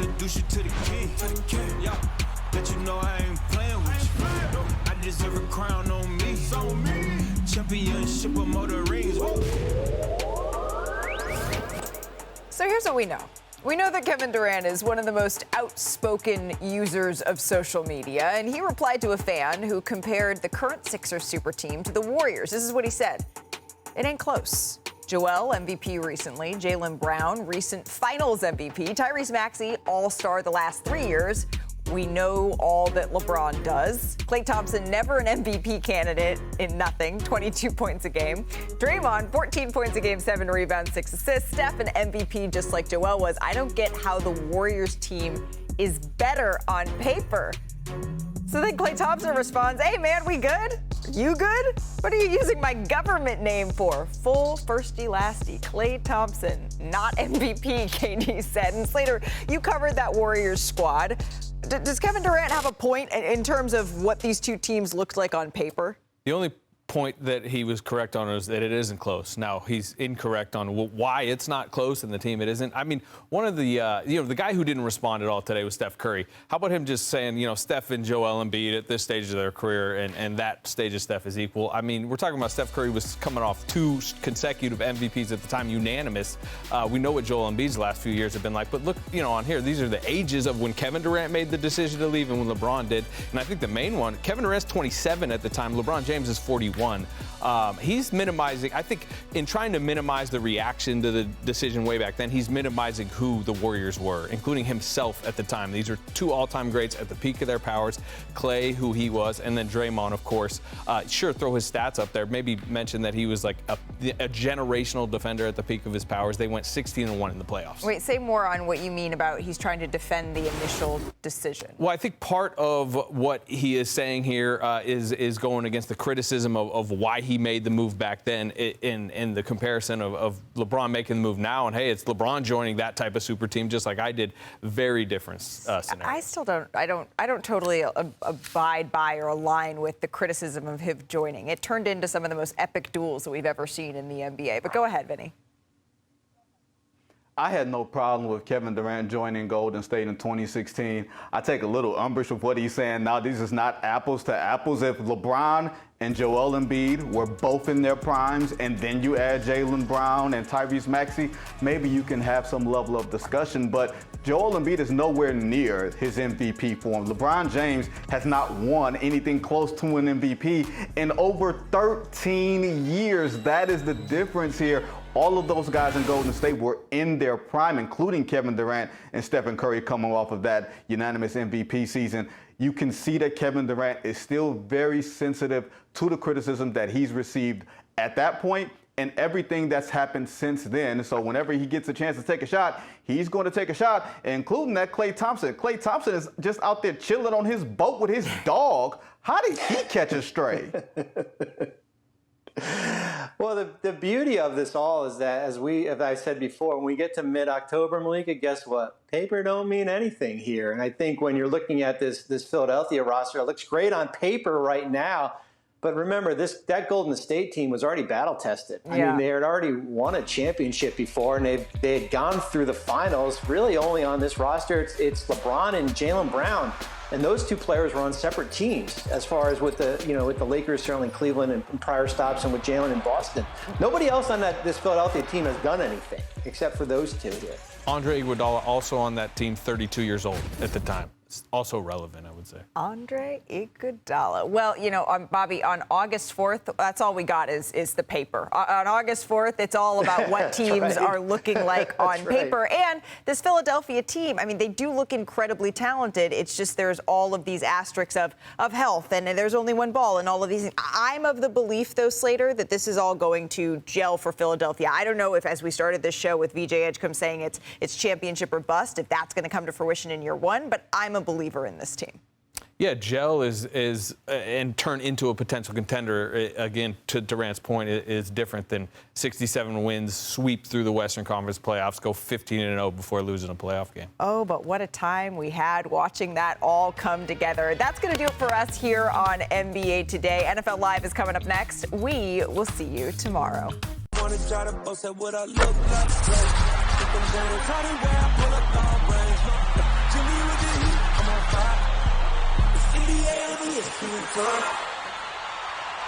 introduce you to the king. Yeah, let you know I ain't playing with you. I deserve a crown on me. Championship with motor rings. So here's what we know. We know that Kevin Durant is one of the most outspoken users of social media, and he replied to a fan who compared the current Sixers super team to the Warriors. This is what he said. It ain't close. Joel, MVP recently. Jaylen Brown, recent finals MVP. Tyrese Maxey, all-star the last 3 years. We know all that LeBron does. Klay Thompson, never an MVP candidate in nothing, 22 points a game. Draymond, 14 points a game, 7 rebounds, 6 assists. Steph, an MVP just like Joel was. I don't get how the Warriors team is better on paper. So then Klay Thompson responds, hey man, we good? You good? What are you using my government name for? Full firsty lasty, Klay Thompson, not MVP, KD said. And Slater, you covered that Warriors squad. Does Kevin Durant have a point in terms of what these two teams looked like on paper? The only point that he was correct on is that it isn't close. Now, he's incorrect on why it's not close and the team it isn't. I mean, one of the, the guy who didn't respond at all today was Steph Curry. How about him just saying, Steph and Joel Embiid at this stage of their career and that stage of Steph is equal? I mean, we're talking about Steph Curry was coming off 2 consecutive MVPs at the time, unanimous. We know what Joel Embiid's last few years have been like. But look, on here, these are the ages of when Kevin Durant made the decision to leave and when LeBron did. And I think the main one, Kevin Durant's 27 at the time. LeBron James is 41. He's minimizing, I think, in trying to minimize the reaction to the decision way back then, he's minimizing who the Warriors were, including himself at the time. These are 2 all-time greats at the peak of their powers. Klay, who he was, and then Draymond, of course. Sure, throw his stats up there. Maybe mention that he was like a generational defender at the peak of his powers. They went 16-1 in the playoffs. Wait, say more on what you mean about he's trying to defend the initial decision. Well, I think part of what he is saying here is going against the criticism of why he made the move back then in the comparison of LeBron making the move now. And, hey, it's LeBron joining that type of super team just like I did. Very different scenario. I still don't totally abide by or align with the criticism of him joining. It turned into some of the most epic duels that we've ever seen in the NBA. But go ahead, Vinny. I had no problem with Kevin Durant joining Golden State in 2016. I take a little umbrage with what he's saying now. These is not apples to apples. If LeBron and Joel Embiid were both in their primes, and then you add Jaylen Brown and Tyrese Maxey, maybe you can have some level of discussion. But Joel Embiid is nowhere near his MVP form. LeBron James has not won anything close to an MVP in over 13 years. That is the difference here. All of those guys in Golden State were in their prime, including Kevin Durant and Stephen Curry coming off of that unanimous MVP season. You can see that Kevin Durant is still very sensitive to the criticism that he's received at that point and everything that's happened since then. So whenever he gets a chance to take a shot, he's going to take a shot, including that Klay Thompson. Klay Thompson is just out there chilling on his boat with his dog. How did he catch a stray? Well, the beauty of this all is that, as I said before, when we get to mid-October, Malika, guess what? Paper don't mean anything here. And I think when you're looking at this Philadelphia roster, it looks great on paper right now. But remember, that Golden State team was already battle-tested. I mean, they had already won a championship before, and they had gone through the finals. Really only on this roster, it's LeBron and Jaylen Brown. And those 2 players were on separate teams as far as with the Lakers, certainly Cleveland and prior stops, and with Jaylen in Boston. Nobody else on this Philadelphia team has done anything except for those 2 here. Andre Iguodala also on that team, 32 years old at the time. It's also relevant, I would say. Andre Iguodala. Well, Bobby, on August 4th, that's all we got is the paper. On August 4th, it's all about what teams are looking like on paper. And this Philadelphia team, I mean, they do look incredibly talented. It's just there's all of these asterisks of health, and there's only one ball and all of these things. I'm of the belief, though, Slater, that this is all going to gel for Philadelphia. I don't know if, as we started this show with VJ Edgecombe saying it's championship or bust, if that's going to come to fruition in year 1, but I'm a believer in this team. Yeah, gel is and turn into a potential contender, again, to Durant's point, is different than 67 wins, sweep through the Western Conference playoffs, go 15-0 before losing a playoff game. Oh, but what a time we had watching that all come together. That's going to do it for us here on NBA Today. NFL Live is coming up next. We will see you tomorrow. Wanna Super